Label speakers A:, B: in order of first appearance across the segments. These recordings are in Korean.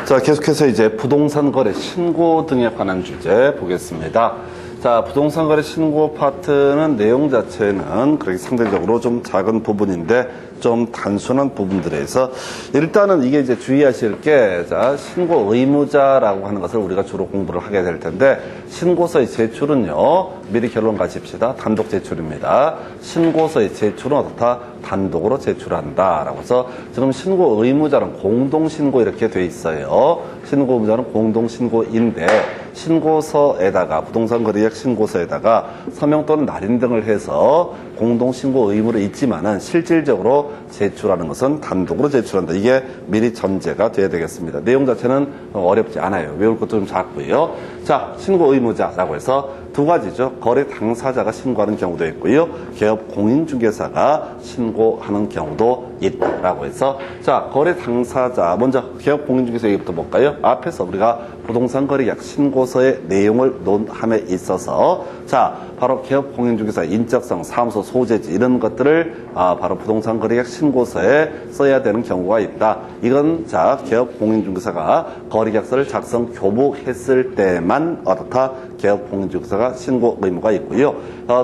A: 자, 계속해서 이제 부동산 거래 신고 등에 관한 주제 보겠습니다. 자, 부동산 거래 신고 파트는 내용 자체는 그렇게 상대적으로 좀 작은 부분인데 좀 단순한 부분들에서 일단은 이게 이제 주의하실 게, 자, 신고 의무자라고 하는 것을 우리가 주로 공부를 하게 될 텐데, 신고서의 제출은요, 미리 결론 가십시다. 단독 제출입니다. 신고서의 제출은 어떻다? 단독으로 제출한다. 라고 해서 지금 신고 의무자는 공동신고 이렇게 돼 있어요. 신고 의무자는 공동신고인데, 신고서에다가 부동산 거래계약 신고서에다가 서명 또는 날인 등을 해서 공동신고 의무를 있지만은 실질적으로 제출하는 것은 단독으로 제출한다. 이게 미리 전제가 돼야 되겠습니다. 내용 자체는 어렵지 않아요. 외울 것도 좀 작고요. 자, 신고 의무자라고 해서 두 가지죠. 거래 당사자가 신고하는 경우도 있고요. 개업 공인중개사가 신고하는 경우도 있다라고 해서, 자, 거래 당사자 먼저 개업 공인중개사 얘기부터 볼까요? 앞에서 우리가 부동산 거래계약 신고서의 내용을 논함에 있어서, 자, 바로 개업 공인중개사 인적성, 사무소 소재지 이런 것들을 바로 부동산 거래계약 신고서에 써야 되는 경우가 있다. 이건 자, 개업 공인중개사가 거래계약서를 작성 교부했을 때만 어떻다? 개업 공인중개사가 신고 의무가 있고요.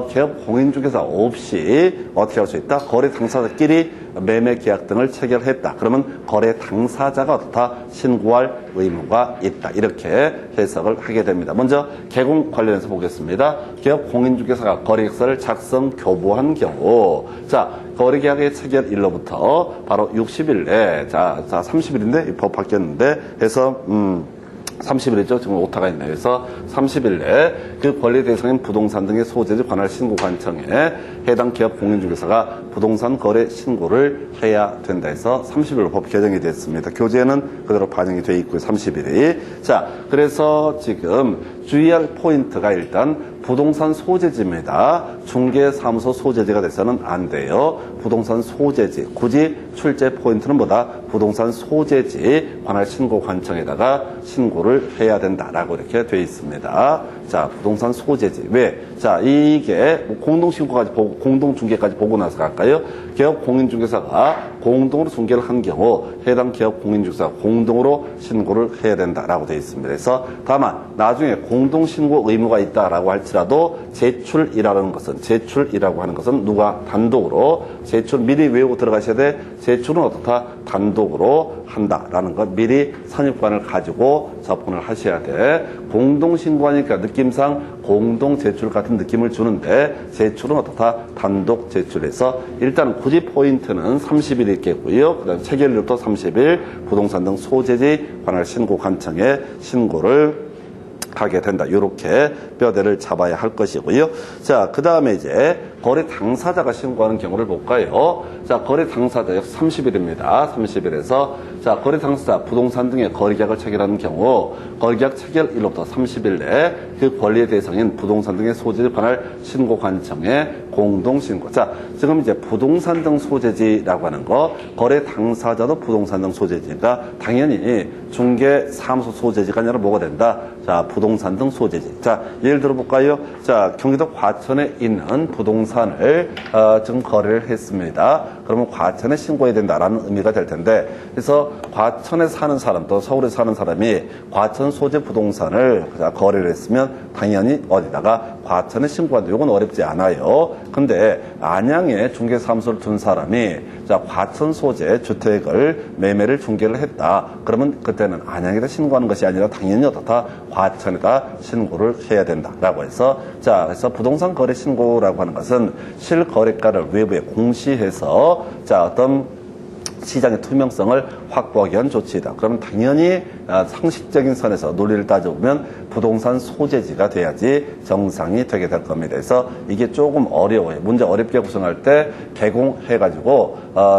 A: 개업 공인중개사 없이 어떻게 할 수 있다? 거래 당사자끼리 매매 계약 등을 체결했다. 그러면 거래 당사자가 어떻다? 신고할 의무가 있다. 이렇게 해석을 하게 됩니다. 먼저 개공 관련해서 보겠습니다. 개업 공인중개사가 거래계약서를 작성 교부한 경우, 자, 거래계약의 체결일로부터 바로 60일 내, 자 30일인데 법 바뀌었는데 해서 30일이죠. 지금 오타가 있네요. 그래서 30일 내에 그 권리 대상인 부동산 등의 소재지 관할 신고 관청에 해당 기업 공인중개사가 부동산 거래 신고를 해야 된다 해서 30일로 법 개정이 됐습니다. 교재는 그대로 반영이 돼 있고요. 30일이. 자, 그래서 지금 주의할 포인트가 일단 부동산 소재지입니다. 중개사무소 소재지가 돼서는 안 돼요. 부동산 소재지. 굳이 출제 포인트는 뭐다? 부동산 소재지 관할 신고 관청에다가 신고를 해야 된다라고 이렇게 돼 있습니다. 자, 부동산 소재지. 왜? 자, 이게 공동신고까지 보고, 공동중개까지 보고 나서 갈까요? 개업 공인중개사가 공동으로 중개를 한 경우 해당 개업 공인중개사가 공동으로 신고를 해야 된다라고 돼 있습니다. 그래서 다만 나중에 공동신고 의무가 있다라고 할지라도 제출이라고 하는 것은 누가 단독으로 제출 미리 외우고 들어가셔야 돼. 제출은 어떻다? 단독으로 한다라는 것 미리 선입관을 가지고 접근을 하셔야 돼. 공동신고하니까 느낌상 공동 제출 같은 느낌을 주는데 제출은 어떻다? 단독 제출해서 일단 굳이 포인트는 30일 있겠고요. 그 다음에 체결일부터 30일 부동산 등 소재지 관할 신고 관청에 신고를 하게 된다. 이렇게 뼈대를 잡아야 할 것이고요. 자, 그 다음에 이제 거래 당사자가 신고하는 경우를 볼까요? 자, 거래 당사자 역시 30일입니다. 30일에서 자, 거래 당사자 부동산 등의 거래계약을 체결하는 경우 거래계약 체결일로부터 30일 내에 그 권리의 대상인 부동산 등의 소재지 관할 신고 관청에 공동신고. 자, 지금 이제 부동산 등 소재지라고 하는 거 거래 당사자도 부동산 등 소재지니까 당연히 중개사무소 소재지가 아니라 뭐가 된다? 자, 부동산 등 소재지. 자, 예를 들어 볼까요? 자, 경기도 과천에 있는 부동산을 지금 거래를 했습니다. 그러면 과천에 신고해야 된다라는 의미가 될 텐데, 그래서 과천에 사는 사람 또 서울에 사는 사람이 과천 소재 부동산을 거래를 했으면 당연히 어디다가 과천에 신고한다. 이건 어렵지 않아요. 근데 안양에 중개사무소를 둔 사람이 자, 과천 소재 주택을 매매를 중개를 했다. 그러면 그때는 안양에다 신고하는 것이 아니라 당연히 어떻다? 과천에다 신고를 해야 된다라고 해서, 자, 그래서 부동산 거래 신고라고 하는 것은 실거래가를 외부에 공시해서 자, 어떤 시장의 투명성을 확보하기 위한 조치이다. 그러면 당연히 상식적인 선에서 논리를 따져보면 부동산 소재지가 돼야지 정상이 되게 될 겁니다. 그래서 이게 조금 어려워요. 문제 어렵게 구성할 때 개공해가지고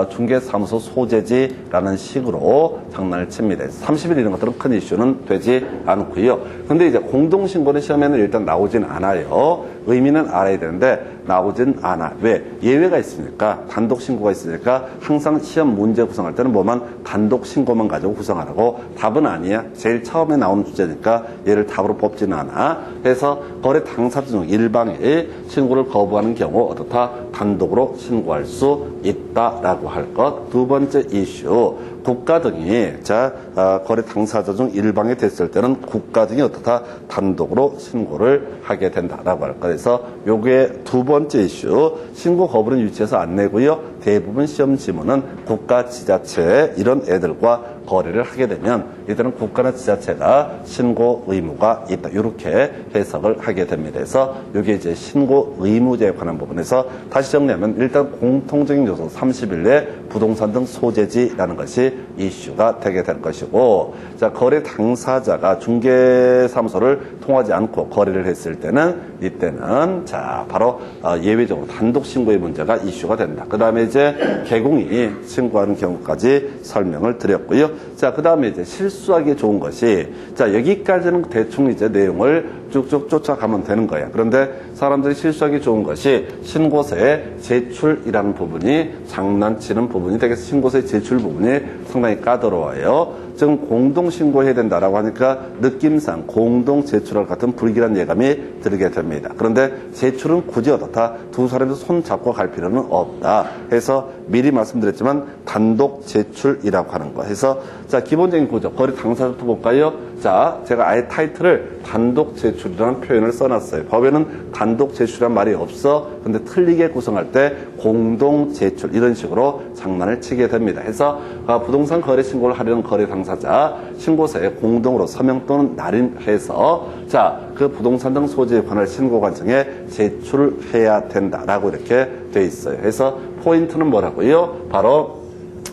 A: 중개사무소 소재지라는 식으로 장난을 칩니다. 30일 이런 것들은 큰 이슈는 되지 않고요. 근데 이제 공동신고는 시험에는 일단 나오진 않아요. 의미는 알아야 되는데 나오진 않아. 왜? 예외가 있으니까. 단독 신고가 있으니까 항상 시험 문제 구성할 때는 뭐만 단독 신고만 가지고 구성하라고. 답은 아니야. 제일 처음에 나오는 주제니까 얘를 답으로 뽑지는 않아. 그래서 거래 당사자 중 일방이 신고를 거부하는 경우 어떻다? 단독으로 신고할 수 있다. 있다라고 할 것. 두 번째 이슈, 국가 등이 거래 당사자 중 일방이 됐을 때는 국가 등이 어떻다 단독으로 신고를 하게 된다라고 할 것. 그래서 요게 두 번째 이슈, 신고 거부는 유치해서 안 내고요. 대부분 시험 지문은 국가 지자체 이런 애들과 거래를 하게 되면 이들은 국가나 지자체가 신고 의무가 있다. 이렇게 해석을 하게 됩니다. 그래서 이게 이제 신고 의무제에 관한 부분에서 다시 정리하면 일단 공통적인 요소 30일 내 부동산 등 소재지라는 것이 이슈가 되게 될 것이고, 자, 거래 당사자가 중개사무소를 통하지 않고 거래를 했을 때는 이때는 자, 바로 예외적으로 단독 신고의 문제가 이슈가 된다. 그 다음에 이제 개공이 신고하는 경우까지 설명을 드렸고요. 자, 그 다음에 이제 실수하기 좋은 것이, 자, 여기까지는 대충 이제 내용을 쭉쭉 쫓아가면 되는 거예요. 그런데 사람들이 실수하기 좋은 것이 신고서의 제출이라는 부분이 장난치는 부분이 되겠어. 신고서의 제출 부분이 상당히 까다로워요. 지금 공동신고해야 된다라고 하니까 느낌상 공동 제출할 같은 불길한 예감이 들게 됩니다. 그런데 제출은 굳이 어떻다? 두 사람이 손 잡고 갈 필요는 없다. 해서 미리 말씀드렸지만 단독 제출이라고 하는 거. 해서 자, 기본적인 구조, 거래 당사자부터 볼까요? 자, 제가 아예 타이틀을 단독 제출이라는 표현을 써놨어요. 법에는 단독 제출이란 말이 없어. 근데 틀리게 구성할 때 공동 제출 이런 식으로 장난을 치게 됩니다. 해서 부동산 거래 신고를 하려는 거래 당사자 신고서에 공동으로 서명 또는 날인해서 자, 그 부동산 등 소지에 관할 신고 관청에 제출해야 된다라고 이렇게 돼 있어요. 그래서 포인트는 뭐라고요? 바로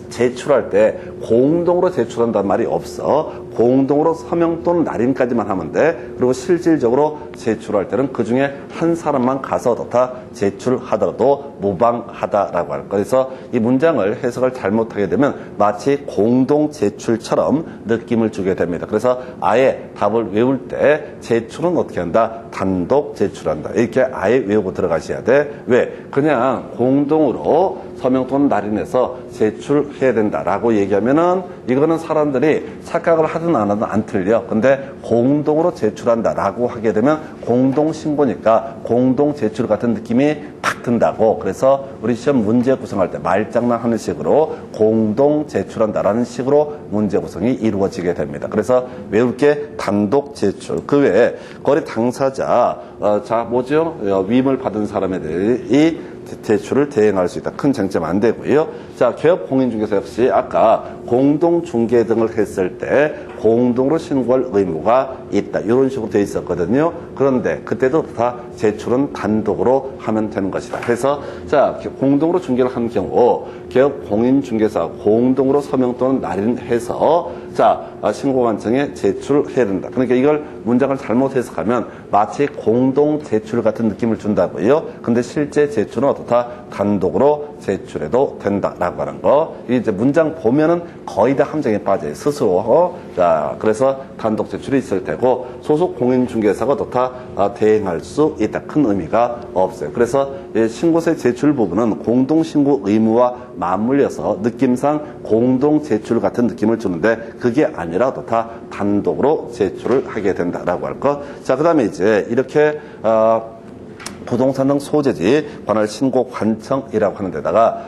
A: 제출할 때 공동으로 제출한다는 말이 없어. 공동으로 서명 또는 날인까지만 하면 돼. 그리고 실질적으로 제출할 때는 그중에 한 사람만 가서 다 제출하더라도 무방하다라고 할 거예요. 그래서 이 문장을 해석을 잘못하게 되면 마치 공동 제출처럼 느낌을 주게 됩니다. 그래서 아예 답을 외울 때 제출은 어떻게 한다? 단독 제출한다. 이렇게 아예 외우고 들어가셔야 돼. 왜? 그냥 공동으로 서명 또는 날인해서 제출해야 된다라고 얘기하면은 이거는 사람들이 착각을 하든 안 하든 안 틀려. 근데 공동으로 제출한다라고 하게 되면 공동 신고니까 공동 제출 같은 느낌이 팍 든다고. 그래서 우리 시험 문제 구성할 때 말장난하는 식으로 공동 제출한다라는 식으로 문제 구성이 이루어지게 됩니다. 그래서 외울 게 단독 제출. 그 외에 거래 당사자 위임을 받은 사람에 대해 제출을 대행할 수 있다. 큰 쟁점 안 되고요. 자, 개업 공인중개사 역시 아까 공동중개 등을 했을 때 공동으로 신고할 의무가 있다. 이런 식으로 되어 있었거든요. 그런데 그때도 다 제출은 단독으로 하면 되는 것이다. 그래서 자, 공동으로 중개를 하는 경우 개업 공인중개사 공동으로 서명 또는 날인해서 자, 신고관청에 제출해야 된다. 그러니까 이걸 문장을 잘못 해석하면 마치 공동 제출 같은 느낌을 준다고요. 근데 실제 제출은 어떻다? 단독으로 제출해도 된다라고 하는 거. 이제 문장 보면은 거의 다 함정에 빠져요. 스스로. 자, 그래서 단독 제출이 있을 테고 소속 공인중개사가 어떻다? 대행할 수 있다. 큰 의미가 없어요. 그래서 신고서의 제출 부분은 공동신고 의무와 맞물려서 느낌상 공동 제출 같은 느낌을 주는데 그게 아니라 어떻다? 단독으로 제출을 하게 된다라고 할 것. 자, 그 다음에 이제 이렇게 부동산 등 소재지 관할 신고 관청이라고 하는 데다가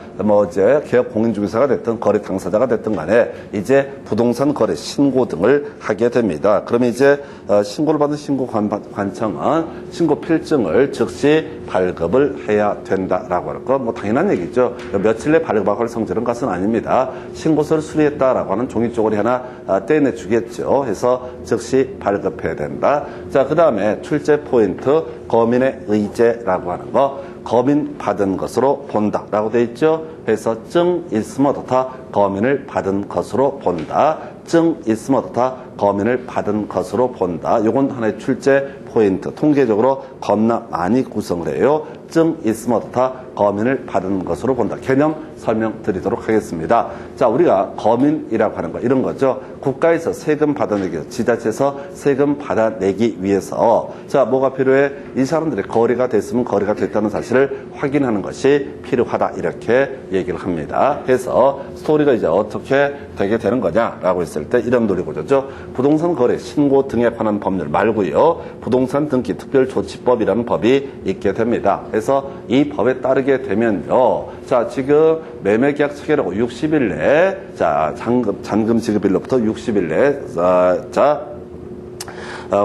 A: 이제 개업 공인중개사가 됐든 거래 당사자가 됐든 간에 이제 부동산 거래 신고 등을 하게 됩니다. 그러면 이제 신고를 받은 신고 관청은 신고 필증을 즉시 발급을 해야 된다라고 할 것. 뭐 당연한 얘기죠. 며칠 내 발급할 성질은 것은 아닙니다. 신고서를 수리했다라고 하는 종이 쪼가리 하나 떼내 주겠죠. 해서 즉시 발급해야 된다. 자, 그 다음에 출제 포인트 거민의 의제라고 하는 거. 거민 받은 것으로 본다라고 되어 있죠. 그래서 증 있으면 어떻다? 거민을 받은 것으로 본다. 증 있으면 어떻다? 거민을 받은 것으로 본다. 요건 하나의 출제 포인트. 통계적으로 겁나 많이 구성을 해요. 증 있으면 어떻다? 거민을 받은 것으로 본다. 개념 설명드리도록 하겠습니다. 자, 우리가 거민이라고 하는 거 이런 거죠. 국가에서 세금 받아내기, 지자체에서 세금 받아내기 위해서 자, 뭐가 필요해? 이 사람들의 거래가 됐으면 거래가 됐다는 사실을 확인하는 것이 필요하다. 이렇게 얘기를 합니다. 그래서 스토리가 이제 어떻게 되게 되는 거냐라고 했을 때 이런 논리구조죠. 부동산 거래 신고 등에 관한 법률 말고요. 부동산 등기 특별조치법이라는 법이 있게 됩니다. 해서 이 법에 따르게 되면요. 자, 지금 매매계약 체결하고 60일 내에, 자, 잔금 지급일로부터 60일 내에,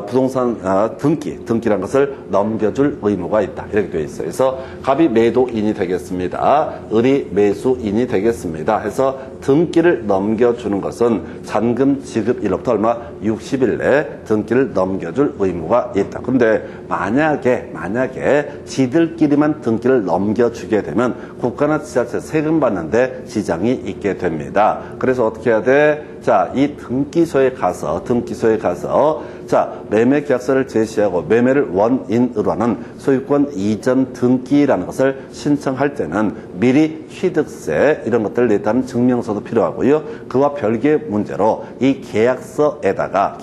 A: 부동산 등기란 것을 넘겨줄 의무가 있다. 이렇게 되어 있어요. 그래서 갑이 매도인이 되겠습니다. 을이 매수인이 되겠습니다. 해서 등기를 넘겨주는 것은 잔금 지급일로부터 얼마? 60일 내에 등기를 넘겨줄 의무가 있다. 근데 만약에 지들끼리만 등기를 넘겨주게 되면 국가나 지자체 세금 받는데 지장이 있게 됩니다. 그래서 어떻게 해야 돼? 자, 이 등기소에 가서 자, 매매 계약서를 제시하고 매매를 원인으로 하는 소유권 이전 등기라는 것을 신청할 때는 미리 취득세 이런 것들을 냈다는 증명서도 필요하고요. 그와 별개의 문제로 이 계약서에다가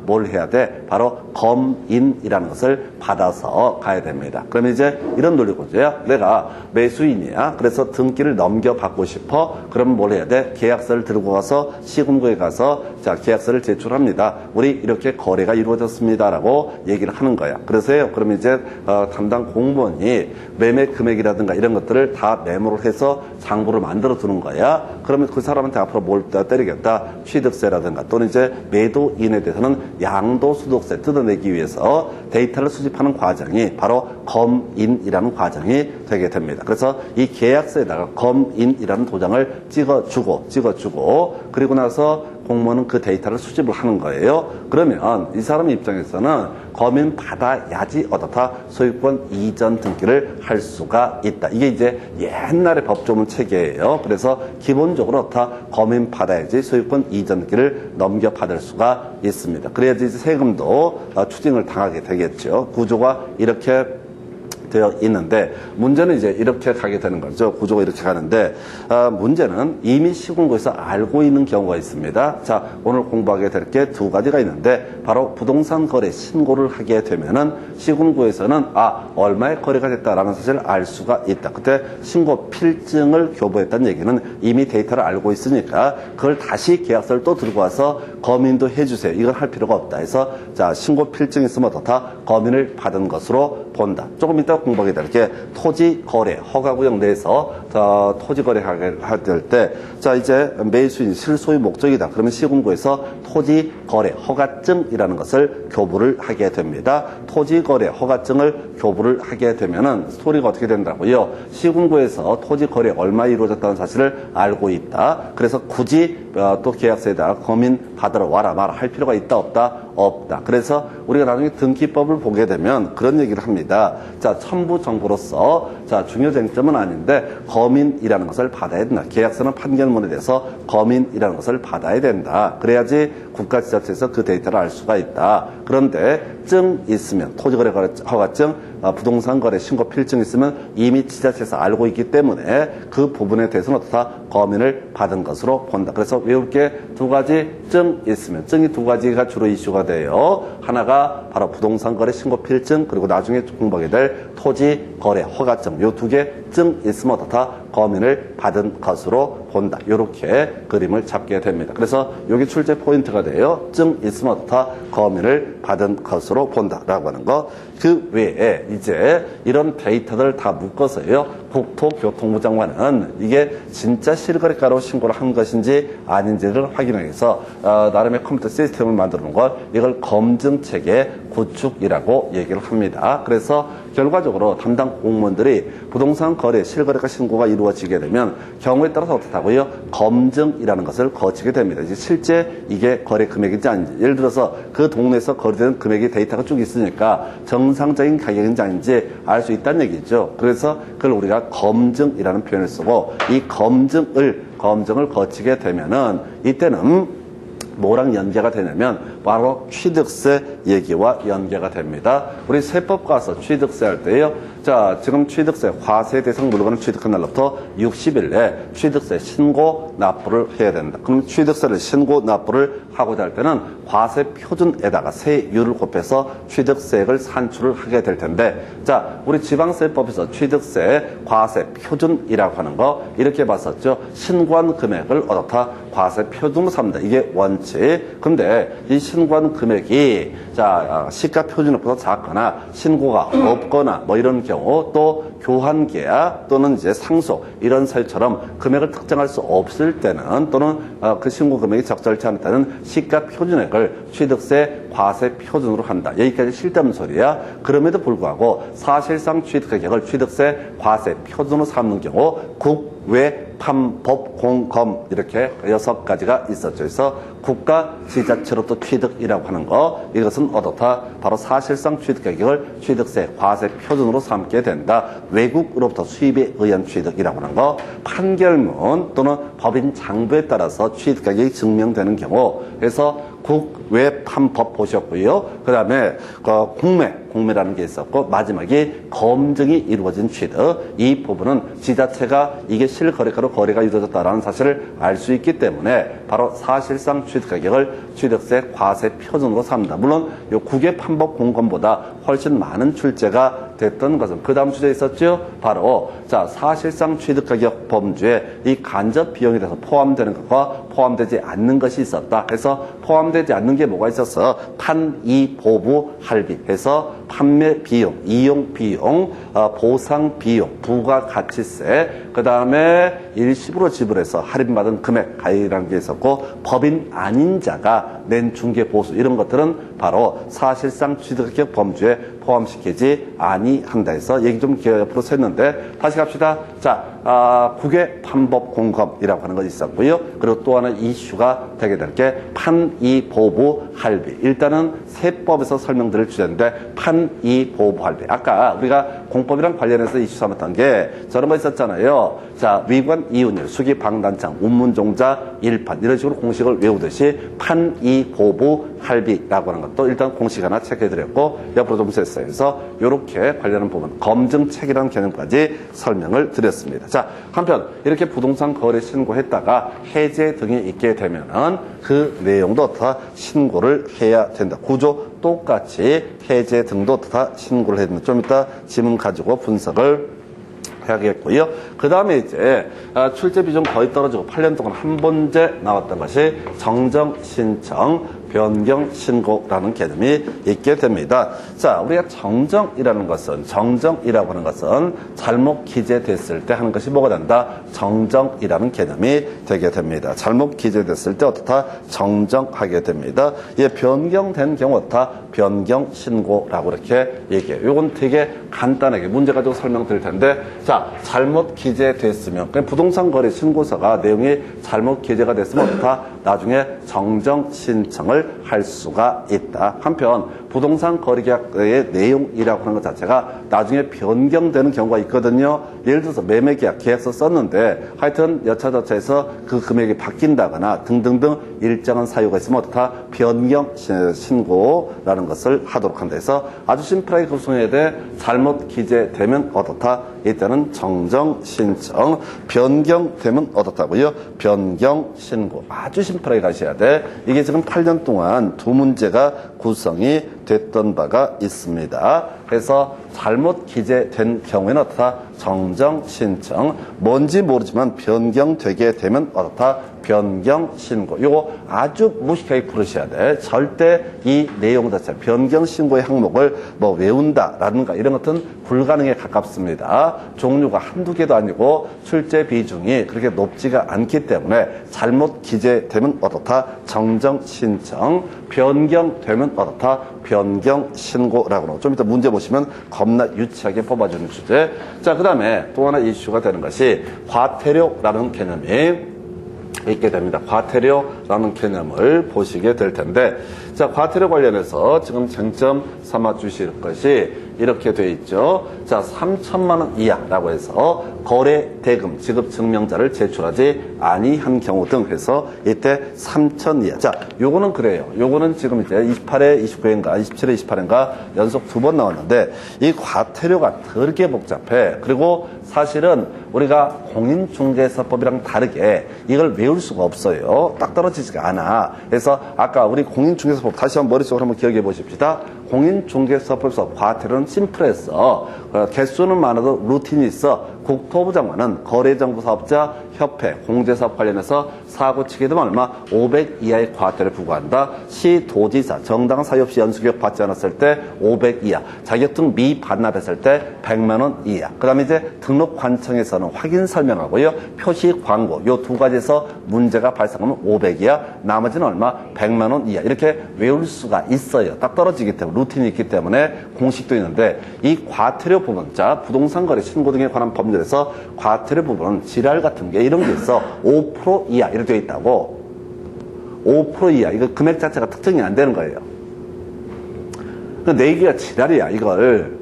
A: 뭘 해야 돼? 바로 검인이라는 것을 받아서 가야 됩니다. 그러면 이제 이런 논리고죠. 내가 매수인이야. 그래서 등기를 넘겨받고 싶어. 그러면 뭘 해야 돼? 계약서를 들고 가서 시군구에 가서 자, 계약서를 제출합니다. 우리 이렇게 거래가 이루어졌습니다라고 얘기를 하는 거야. 그래서요. 그러면 이제 담당 공무원이 매매 금액이라든가 이런 것들을 다 메모를 해서 장부를 만들어 두는 거야. 그러면 그 사람한테 앞으로 뭘 때리겠다? 취득세라든가 또는 이제 매도인에 대해서는 양도소득세 뜯어내기 위해서 데이터를 수집하는 과정이 바로 검인이라는 과정이 되게 됩니다. 그래서 이 계약서에다가 검인이라는 도장을 찍어주고 그리고 나서 공무원은 그 데이터를 수집을 하는 거예요. 그러면 이 사람 입장에서는 검인 받아야지 어떻다? 소유권 이전 등기를 할 수가 있다. 이게 이제 옛날의 법조문 체계예요. 그래서 기본적으로 어떻다? 검인 받아야지 소유권 이전 등기를 넘겨받을 수가 있습니다. 그래야지 이제 세금도 추징을 당하게 되겠죠. 구조가 이렇게 되어 있는데 문제는 이제 이렇게 가게 되는 거죠. 구조가 이렇게 가는데 문제는 이미 시군구에서 알고 있는 경우가 있습니다. 자, 오늘 공부하게 될 게 두 가지가 있는데 바로 부동산 거래 신고를 하게 되면은 시군구에서는 얼마의 거래가 됐다라는 사실을 알 수가 있다. 그때 신고 필증을 교부했다는 얘기는 이미 데이터를 알고 있으니까 그걸 다시 계약서를 또 들고 와서 검인도 해주세요. 이걸 할 필요가 없다. 해서 자, 신고 필증이 있으면 어떻다? 검인을 받은 것으로 본다. 조금 이따 공부하게 될 게 토지거래 허가구역 내에서 토지거래 할 때 자, 이제 매수인 실소유 목적이다. 그러면 시군구에서 토지거래 허가증이라는 것을 교부를 하게 됩니다. 토지거래 허가증을 교부를 하게 되면은 스토리가 어떻게 된다고요? 시군구에서 토지거래 얼마 이루어졌다는 사실을 알고 있다. 그래서 굳이 또 계약서에다가 검인 받으러 와라 마라 할 필요가 있다 없다? 없다. 그래서 우리가 나중에 등기법을 보게 되면 그런 얘기를 합니다. 자, 첨부 정보로서 자, 중요 쟁점은 아닌데 검인이라는 것을 받아야 된다. 계약서는 판결문에 대해서 검인이라는 것을 받아야 된다. 그래야지 국가지자체에서 그 데이터를 알 수가 있다. 그런데 증 있으면 토지거래 허가증, 부동산 거래 신고 필증 있으면 이미 지자체에서 알고 있기 때문에 그 부분에 대해서는 어떻다? 검인을 받은 것으로 본다. 그래서 외울 게 두 가지 증 있으면 증이 두 가지가 주로 이슈가 돼요. 하나가 바로 부동산 거래 신고 필증 그리고 나중에 공부하게 될 토지 거래 허가증 요 두 개 증 있으면 어떻다? 검인을 받은 것으로 본다. 이렇게 그림을 잡게 됩니다. 그래서 여기 출제 포인트가 돼요. 증 있으면 어떻다? 검인을 받은 것으로 본다라고 하는 거. 그 외에 이제 이런 데이터들을 다 묶어서요. 국토교통부 장관은 이게 진짜 실거래가로 신고를 한 것인지 아닌지를 확인하기 위해서 나름의 컴퓨터 시스템을 만들어 놓은 걸 이걸 검증체계 구축이라고 얘기를 합니다. 그래서 결과적으로 담당 공무원들이 부동산 거래 실거래가 신고가 이루어지게 되면 경우에 따라서 어떻다고요? 검증이라는 것을 거치게 됩니다. 이제 실제 이게 거래 금액인지 아닌지 예를 들어서 그 동네에서 거래되는 금액이 데이터가 쭉 있으니까 정상적인 가격인지 아닌지 알 수 있다는 얘기죠. 그래서 그걸 우리가 검증이라는 표현을 쓰고 이 검증을 거치게 되면은 이때는 뭐랑 연계가 되냐면 바로 취득세 얘기와 연계가 됩니다. 우리 세법 가서 취득세 할 때요. 자, 지금 취득세 과세 대상 물건을 취득한 날부터 60일 내에 취득세 신고 납부를 해야 된다. 그럼 취득세를 신고 납부를 하고자 할 때는 과세 표준에다가 세율을 곱해서 취득세액을 산출을 하게 될 텐데 자, 우리 지방세법에서 취득세 과세 표준이라고 하는 거 이렇게 봤었죠. 신고한 금액을 어떻다? 과세 표준으로 삼다. 이게 원칙. 근데 이 신고한 금액이 자, 시가 표준보다 작거나 신고가 없거나 뭐 이런 경우 또 교환계약 또는 이제 상속 이런 사유처럼 금액을 특정할 수 없을 때는 또는 그 신고 금액이 적절치 않을 때는 시가 표준액을 취득세 과세 표준으로 한다. 여기까지 쓸데없는 소리야. 그럼에도 불구하고 사실상 취득가격을 취득세 과세 표준으로 삼는 경우 국, 외, 판, 법, 공, 검 이렇게 6가지가 있었죠. 그래서 국가 지자체로부터 취득이라고 하는 거 이것은 어떻다? 바로 사실상 취득가격을 취득세 과세 표준으로 삼게 된다. 외국으로부터 수입에 의한 취득이라고 하는 거 판결문 또는 법인 장부에 따라서 취득가격이 증명되는 경우 그래서 국, 외, 판, 법 보셨고요. 그 다음에 공매라는 게 있었고 마지막에 검증이 이루어진 취득 이 부분은 지자체가 이게 실거래가로 거래가 이루어졌다는 사실을 알 수 있기 때문에 바로 사실상 취득가격을 취득세 과세 표준으로 삼는다. 물론 요 국외 판법 공검보다 훨씬 많은 출제가 됐던 것은 그 다음 주제에 있었죠. 바로 자 사실상 취득가격 범주에 이 간접 비용에 대해서 포함되는 것과 포함되지 않는 것이 있었다. 해서 포함되지 않는 게 뭐가 있었어? 판이 보부 할비 해서 판매 비용, 이용 비용, 보상 비용, 부가가치세, 그 다음에 일시불로 지불해서 할인받은 금액 가입이라는 게 있었고 법인 아닌 자가 낸 중개 보수 이런 것들은 바로 사실상 취득가격 범주에 포함시키지 아니한다 해서 얘기 좀 옆으로 샜는데 다시 갑시다. 자, 국외 판법 공검이라고 하는 것이 있었고요. 그리고 또 하나 이슈가 되게 될 게 판이 보부 할비. 일단은 세법에서 설명드릴 주제인데 판이 보부 할비. 아까 우리가 공법이랑 관련해서 이슈 삼았던 게 저런 거 있었잖아요. 자, 위관 이윤율, 수기 방단창, 운문종자 일판 이런 식으로 공식을 외우듯이 판이 보부 할비라고 하는 것도 일단 공식 하나 체크해드렸고 옆으로 좀 셌어요. 그래서 이렇게 관련한 부분 검증책이라는 개념까지 설명을 드렸습니다. 자, 한편 이렇게 부동산 거래 신고했다가 해제 등이 있게 되면은 그 내용도 다 신고를 해야 된다. 구조 똑같이 해제 등도 다 신고를 해야 된다. 좀 이따 지문 가지고 분석을 해야겠고요. 그 다음에 이제 출제 비중 거의 떨어지고 8년 동안 한 번째 나왔던 것이 정정 신청 변경 신고라는 개념이 있게 됩니다. 자, 우리가 정정이라고 하는 것은 잘못 기재됐을 때 하는 것이 뭐가 된다? 정정이라는 개념이 되게 됩니다. 잘못 기재됐을 때 어떻다? 정정하게 됩니다. 예, 변경된 경우 어떻다? 변경 신고라고 이렇게 얘기해요. 이건 되게 간단하게 문제 가지고 설명드릴 텐데 자, 잘못 기재됐으면 그냥 부동산 거래 신고서가 내용이 잘못 기재가 됐으면 어떻다? 나중에 정정 신청을 할 수가 있다. 한편 부동산 거래계약의 내용이라고 하는 것 자체가 나중에 변경되는 경우가 있거든요. 예를 들어서 매매계약, 계약서 썼는데 하여튼 여차저차해서 그 금액이 바뀐다거나 등등등 일정한 사유가 있으면 어떻다? 변경 신고라는 것을 하도록 한다 해서 아주 심플하게 구성해야 돼. 잘못 기재되면 어떻다? 이때는 정정 신청, 변경되면 어떻다고요? 변경 신고. 아주 심플하게 가셔야 돼. 이게 지금 8년 동안 두 문제가 구성이 됐던 바가 있습니다. 그래서 잘못 기재된 경우에는 어떻다? 정정 신청. 뭔지 모르지만 변경되게 되면 어떻다? 변경 신고. 이거 아주 무식하게 부르셔야 돼. 절대 이 내용 자체 변경 신고의 항목을 뭐 외운다라든가 이런 것은 불가능에 가깝습니다. 종류가 한두 개도 아니고 출제 비중이 그렇게 높지가 않기 때문에 잘못 기재되면 어떻다? 정정 신청. 변경되면 어떻다? 변경 신고라고 하고 좀 이따 문제 보시면 겁나 유치하게 뽑아주는 주제. 자, 그 다음에 또 하나 이슈가 되는 것이 과태료라는 개념이 있게 됩니다. 과태료라는 개념을 보시게 될 텐데 자, 과태료 관련해서 지금 쟁점 삼아 주실 것이 이렇게 돼 있죠. 자, 3천만 원 이하라고 해서 거래 대금 지급 증명자를 제출하지 아니한 경우 등 해서 이때 3천 이하. 자, 요거는 그래요. 요거는 지금 이제 28회, 29회인가 27회, 28회인가 연속 2번 나왔는데 이 과태료가 되게 복잡해. 그리고 사실은 우리가 공인중개사법이랑 다르게 이걸 외울 수가 없어요. 딱 떨어지지가 않아. 그래서 아까 우리 공인중개사법 다시 한번 머릿속으로 한번 기억해 보십시다. 공인중개사법에서 과태료는 심플했어. 개수는 많아도 루틴이 있어. 국토부 장관은 거래정보사업자 협회 공제사업 관련해서 사고 치게 되면 얼마? 500 이하의 과태료를 부과한다. 시, 도지사, 정당 사유 없이 연수교육 받지 않았을 때 500 이하, 자격증 미반납했을 때 100만 원 이하. 그 다음에 이제 등록관청에서는 확인 설명하고요. 표시 광고, 요 두 가지에서 문제가 발생하면 500 이하, 나머지는 얼마? 100만 원 이하. 이렇게 외울 수가 있어요. 딱 떨어지기 때문에, 루틴이 있기 때문에 공식도 있는데, 이 과태료 부분, 자, 부동산 거래 신고 등에 관한 법률에서 과태료 부분은 지랄 같은 게 이런 게 있어. 5% 이하 이렇게 되어 있다고. 5% 이하, 이거 금액 자체가 특정이 안 되는 거예요. 내 얘기가 지랄이야, 이걸.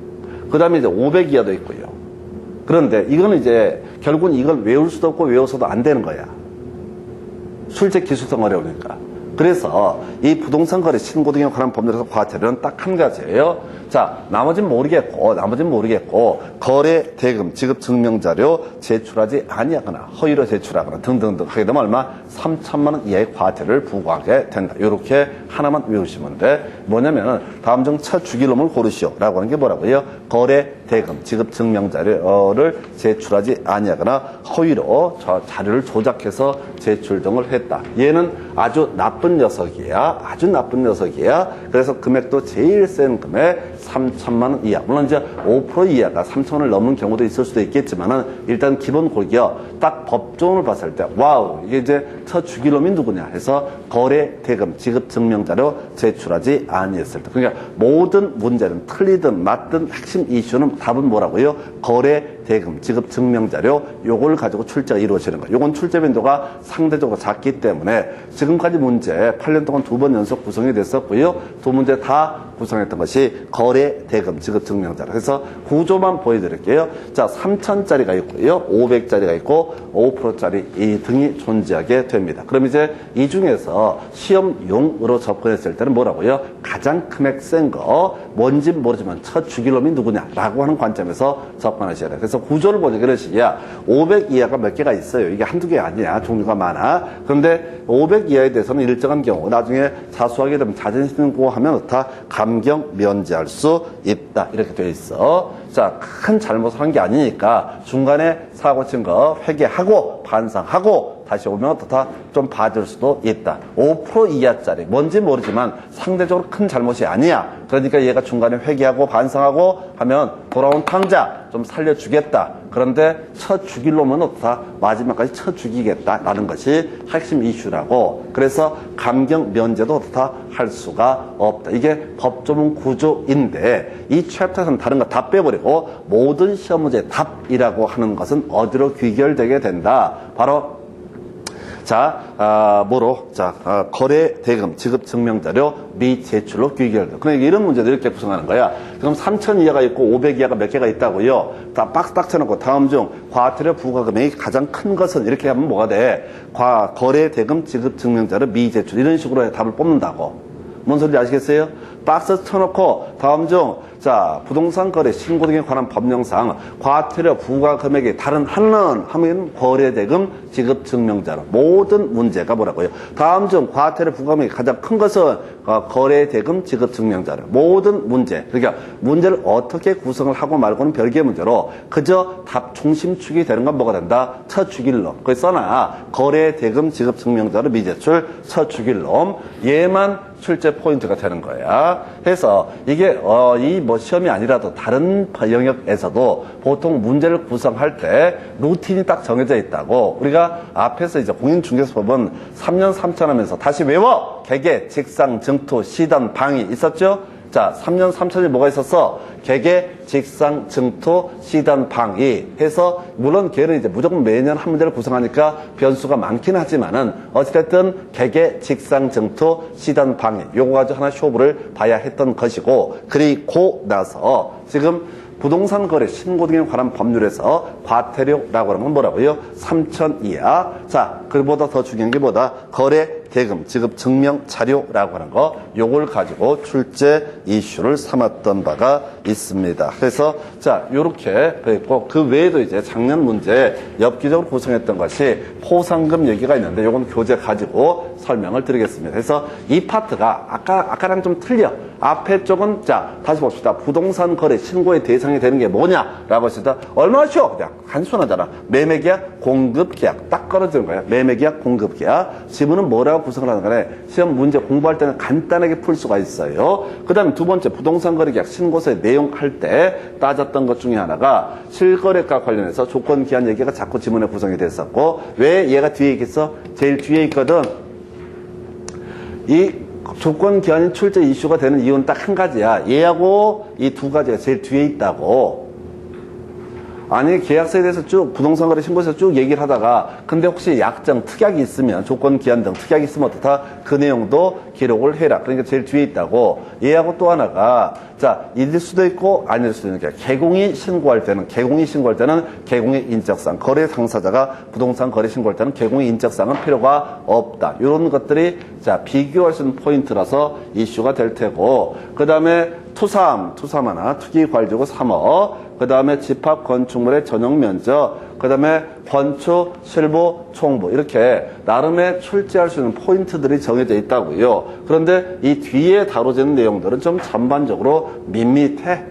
A: 그 다음에 이제 500 이하도 있고요. 그런데 이거는 이제 결국은 이걸 외울 수도 없고 외워서도 안 되는 거야. 출제 기술성 어려우니까. 그래서 이 부동산 거래 신고 등에 관한 법률에서 과태료는 딱 한 가지예요. 자, 나머지는 모르겠고, 거래 대금 지급 증명 자료 제출하지 아니하거나 허위로 제출하거나 등등등 하게 되면 얼마? 3천만 원 이하의 과태료를 부과하게 된다. 이렇게 하나만 외우시면 돼. 뭐냐면은 다음 중 첫 주기놈을 고르시오라고 하는 게 뭐라고요? 거래 대금 지급 증명 자료를 제출하지 아니하거나 허위로 자료를 조작해서 제출 등을 했다. 얘는 아주 나쁜 녀석이야. 그래서 금액도 제일 센 금액 3천만 원 이하. 물론 이제 5% 이하가 3천원을 넘는 경우도 있을 수도 있겠지만은 일단 기본 골기요. 딱 법조문을 봤을 때 와우, 이게 이제 첫 주기놈이 누구냐 해서 거래 대금 지급 증명 자료 제출하지 아니했을 때. 그러니까 모든 문제는 틀리든 맞든 핵심 이슈는 답은 뭐라고요? 거래 대금 지급 증명 자료 요걸 가지고 출제가 이루어지는 거예요. 요건 출제 빈도가 상대적으로 작기 때문에 지금까지 문제 8년 동안 2번 연속 구성이 됐었고요. 두 문제 다 구성했던 것이 거래 대금 지급 증명 자료. 그래서 구조만 보여드릴게요. 자, 3,000짜리가 있고요. 500짜리가 있고 5%짜리 이 등이 존재하게 됩니다. 그럼 이제 이 중에서 시험용으로 접근했을 때는 뭐라고요? 가장 금액 센 거 뭔지 모르지만 첫 주기놈이 누구냐라고 하는 관점에서 접근하셔야 돼요. 그래서 구조를 보자. 그러시야 500 이하가 몇 개가 있어요. 이게 한두 개 아니야. 종류가 많아. 그런데 500 이하에 대해서는 일정한 경우 나중에 자수하게 되면 자진신고하면 어떻다? 감경 면제할 수 있다. 이렇게 되어 있어. 자, 큰 잘못을 한 게 아니니까 중간에 사고 친 거 회개하고 반성하고 다시 오면 어떻다? 좀 봐줄 수도 있다. 5% 이하짜리 뭔지 모르지만 상대적으로 큰 잘못이 아니야. 그러니까 얘가 중간에 회개하고 반성하고 하면 돌아온 탕자 좀 살려주겠다. 그런데 쳐 죽일 놈은 어떻다? 마지막까지 쳐 죽이겠다라는 것이 핵심 이슈라고. 그래서 감경 면제도 어떻다? 할 수가 없다. 이게 법조문 구조인데 이 챕터에서는 다른 거 다 빼버리고 모든 시험 문제 답이라고 하는 것은 어디로 귀결되게 된다. 바로 거래 대금 지급 증명 자료 미제출로 귀결돼. 그러니까 이런 문제들 이렇게 구성하는 거야. 그럼 3,000 이하가 있고 500 이하가 몇 개가 있다고요? 다 박스 딱 쳐놓고 다음 중 과태료 부과 금액이 가장 큰 것은 이렇게 하면 뭐가 돼? 거래 대금 지급 증명 자료 미제출 이런 식으로 해 답을 뽑는다고. 뭔 소리인지 아시겠어요? 박스 쳐놓고 다음 중 부동산 거래 신고 등에 관한 법령상 과태료 부과 금액이 다른 하나는 하면 거래 대금 지급 증명 자료 모든 문제가 뭐라고요? 다음 중 과태료 부과 금액이 가장 큰 것은 거래 대금 지급 증명 자료 모든 문제. 그러니까 문제를 어떻게 구성을 하고 말고는 별개의 문제로 그저 답 중심축이 되는 건 뭐가 된다? 첫 주길놈. 거기 써놔. 거래 대금 지급 증명 자료 미제출 첫 주길놈. 얘만 출제 포인트가 되는 거야. 해서 이게 시험이 아니라도 다른 영역에서도 보통 문제를 구성할 때 루틴이 딱 정해져 있다고. 우리가 앞에서 이제 공인중개사법은 3년 3천 하면서 다시 외워. 개개, 직상, 증토, 시단, 방위 있었죠? 자, 3년 3천이 뭐가 있었어? 개개, 직상, 증토, 시단, 방위 해서 물론 걔는 이제 무조건 매년 한 문제를 구성하니까 변수가 많긴 하지만은 어쨌든 개개, 직상, 증토, 시단, 방위 요거 가지고 하나 쇼부를 봐야 했던 것이고 그리고 나서 지금 부동산 거래 신고 등에 관한 법률에서 과태료라고 하는 건 뭐라고요? 3천 이하. 자, 그보다 더 중요한 게 뭐다? 거래 대금 지급 증명 자료라고 하는 거 요걸 가지고 출제 이슈를 삼았던 바가 있습니다. 그래서 자 요렇게 돼 있고 그 외에도 이제 작년 문제 엽기적으로 구성했던 것이 포상금 얘기가 있는데 요건 교재 가지고 설명을 드리겠습니다. 그래서 이 파트가 아까랑 좀 틀려. 앞에 쪽은 자 다시 봅시다. 부동산 거래 신고의 대상이 되는 게 뭐냐라고 했을 얼마나 쉬워. 그냥 단순하잖아. 매매계약, 공급계약 딱 걸어지는 거야. 매매계약, 공급계약. 지문은 뭐라고 구성을 하는 거네. 시험 문제 공부할 때는 간단하게 풀 수가 있어요. 그 다음에 두 번째 부동산 거래계약 신고서의 내용 할 때 따졌던 것 중에 하나가 실거래가 관련해서 조건 기한 얘기가 자꾸 지문에 구성이 됐었고 왜 얘가 뒤에 있겠어? 제일 뒤에 있거든. 이 조건 기한이 출제 이슈가 되는 이유는 딱 한 가지야. 얘하고 이 두 가지가 제일 뒤에 있다고. 아니 계약서에 대해서 쭉 부동산 거래 신고서에서 쭉 얘기를 하다가 근데 혹시 약정, 특약이 있으면 조건 기한 등 특약이 있으면 어떻다? 그 내용도 기록을 해라. 그러니까 제일 뒤에 있다고. 얘하고 또 하나가 자 있을 수도 있고 아닐 수도 있는 게 개공이 신고할 때는 개공의 인적사항 거래 당사자가 부동산 거래 신고할 때는 개공의 인적사항은 필요가 없다. 이런 것들이 자 비교할 수 있는 포인트라서 이슈가 될 테고 그 다음에 투삼 하나 투기과일지구 3억 그 다음에 집합 건축물의 전용 면적, 그 다음에 건축, 실부, 총부 이렇게 나름의 출제할 수 있는 포인트들이 정해져 있다고요. 그런데 이 뒤에 다뤄지는 내용들은 좀 전반적으로 밋밋해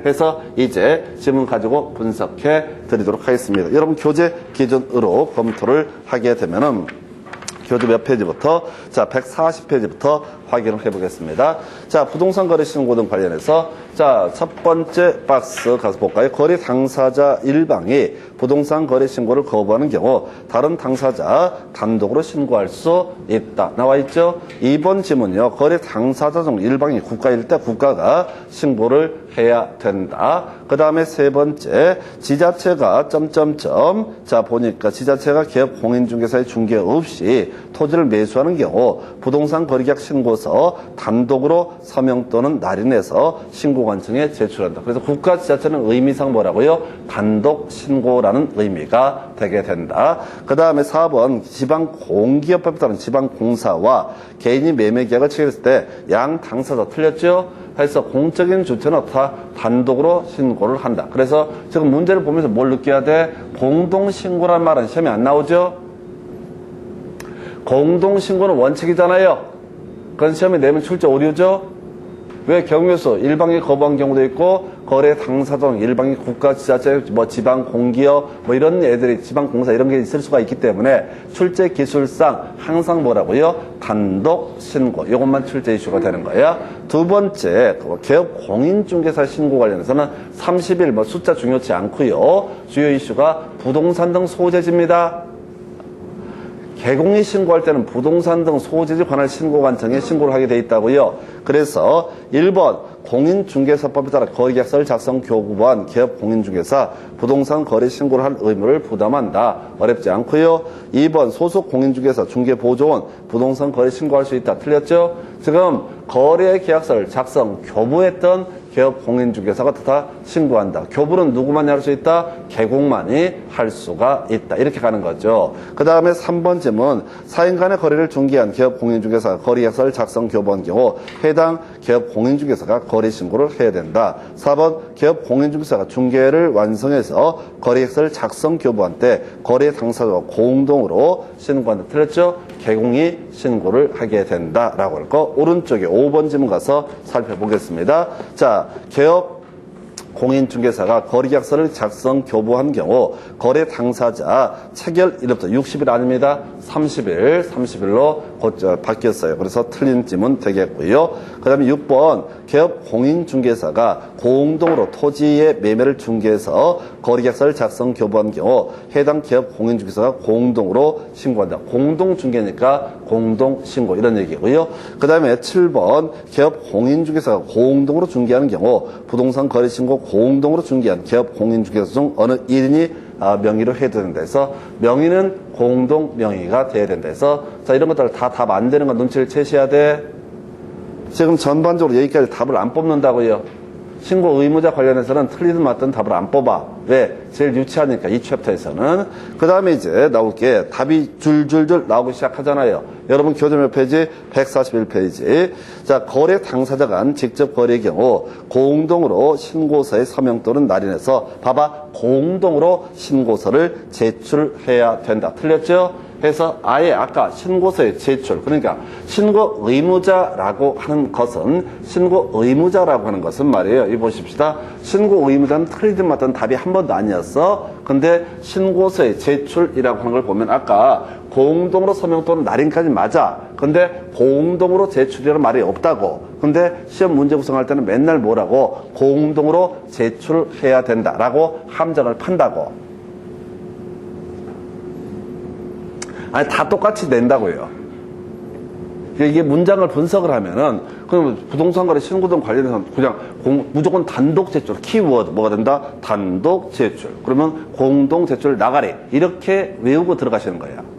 A: 해서 이제 지문 가지고 분석해 드리도록 하겠습니다. 여러분 교재 기준으로 검토를 하게 되면은 교재 몇 페이지부터? 자, 140페이지부터 확인을 해보겠습니다. 자, 부동산 거래 신고 등 관련해서 자, 첫 번째 박스 가서 볼까요? 거래 당사자 일방이 부동산 거래 신고를 거부하는 경우 다른 당사자 단독으로 신고할 수 있다. 나와 있죠? 2번 지문요. 거래 당사자 중 일방이 국가일 때 국가가 신고를 해야 된다. 그 다음에 세 번째 지자체가 자 보니까 지자체가 기업 공인중개사의 중개 없이 토지를 매수하는 경우 부동산 거래계약 신고서 단독으로 서명 또는 날인해서 신고관청에 제출한다. 그래서 국가 지자체는 의미상 뭐라고요? 단독 신고라는 의미가 되게 된다. 그 다음에 4번 지방공기업법에 따른 지방공사와 개인이 매매계약을 체결했을 때 양 당사자 틀렸죠? 그래서 공적인 주체는 다 단독으로 신고를 한다. 그래서 지금 문제를 보면서 뭘 느껴야 돼? 공동신고란 말은 시험에 안 나오죠? 공동신고는 원칙이잖아요. 그건 시험에 내면 출제 오류죠? 왜 경우에서 일방이 거부한 경우도 있고 거래 당사자 일방이 국가 지자체 뭐 지방 공기업 뭐 이런 애들이 지방 공사 이런 게 있을 수가 있기 때문에 출제 기술상 항상 뭐라고요? 단독 신고 이것만 출제 이슈가 되는 거야. 두 번째 개업 공인중개사 신고 관련해서는 30일 뭐 숫자 중요치 않고요. 주요 이슈가 부동산 등 소재지입니다. 개공이 신고할 때는 부동산 등 소재지 관할 신고관청에 신고를 하게 돼 있다고요. 그래서 1번 공인중개사법에 따라 거래계약서를 작성 교부한 기업 공인중개사 부동산 거래 신고를 할 의무를 부담한다. 어렵지 않고요. 2번 소속 공인중개사 중개보조원 부동산 거래 신고할 수 있다. 틀렸죠? 지금 거래계약서를 작성 교부했던 기업 공인중개사가 다 신고한다. 교부는 누구만이 할 수 있다? 개공만이 할 수가 있다. 이렇게 가는 거죠. 그 다음에 3번 질문. 사인 간의 거래를 중개한 기업 공인중개사가 거래계약서를 작성 교부한 경우 해당 기업 공인중개사가 거래 신고를 해야 된다. 4번 기업 공인중개사가 중개를 완성해서 거래계약서를 작성 교부한 때 거래 당사자와 공동으로 신고한다. 틀렸죠? 개공이 신고를 하게 된다라고 할 거. 오른쪽에 5번 지문 가서 살펴보겠습니다. 자, 개업 공인중개사가 거래계약서를 작성 교부한 경우 거래 당사자 체결일부터 60일 아닙니다. 30일로 바뀌었어요. 그래서 틀린 지문 되겠고요. 그 다음에 6번 개업 공인중개사가 공동으로 토지의 매매를 중개해서 거래계약서를 작성 교부한 경우 해당 기업 공인중개사가 공동으로 신고한다. 공동중개니까 공동신고 이런 얘기고요. 그 다음에 7번 개업 공인중개사가 공동으로 중개하는 경우 부동산 거래신고 공동으로 중개한 기업 공인중개사 중 어느 1인이 명의로 해야 된다 해서 명의는 공동 명의가 돼야 된다 해서 자 이런 것들을 다 답 안 되는 거 눈치를 채셔야 돼. 지금 전반적으로 여기까지 답을 안 뽑는다고요. 신고 의무자 관련해서는 틀리든 맞든 답을 안 뽑아. 왜? 제일 유치하니까, 이 챕터에서는. 그 다음에 이제 나올 게 답이 줄줄줄 나오기 시작하잖아요. 여러분 교재 몇 페이지? 141페이지. 자, 거래 당사자 간 직접 거래의 경우 공동으로 신고서의 서명 또는 날인해서 봐봐. 공동으로 신고서를 제출해야 된다. 틀렸죠? 그래서 아예 아까 신고서의 제출, 그러니까 신고 의무자라고 하는 것은 말이에요. 이 보십시다. 신고 의무자는 틀리든 맞든 답이 한 번도 아니었어. 근데 신고서의 제출이라고 하는 걸 보면 아까 공동으로 서명 또는 날인까지 맞아. 근데 공동으로 제출이라는 말이 없다고. 근데 시험 문제 구성할 때는 맨날 뭐라고? 공동으로 제출해야 된다라고 함정을 판다고. 아니, 다 똑같이 낸다고요. 이게 문장을 분석을 하면은, 그러면 부동산 거래 신고 등 관련해서 그냥 무조건 단독 제출, 키워드, 뭐가 된다? 단독 제출. 그러면 공동 제출 나가리. 이렇게 외우고 들어가시는 거예요.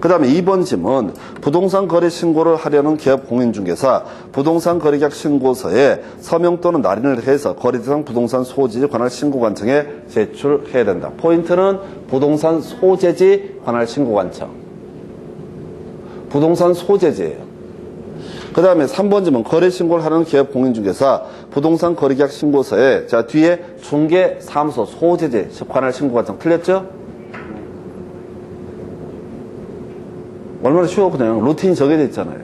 A: 그 다음에 2번 질문. 부동산 거래 신고를 하려는 기업 공인중개사, 부동산 거래계약 신고서에 서명 또는 날인을 해서 거래 대상 부동산 소지에 관할 신고관청에 제출해야 된다. 포인트는 부동산 소재지 관할 신고관청. 부동산 소재지예요. 그 다음에 3번 질문. 거래 신고를 하는 기업 공인중개사, 부동산 거래계약 신고서에, 자, 뒤에 중개사무소 소재지 관할 신고관청. 틀렸죠? 얼마나 쉬워. 그냥 루틴이 정해져 있잖아요.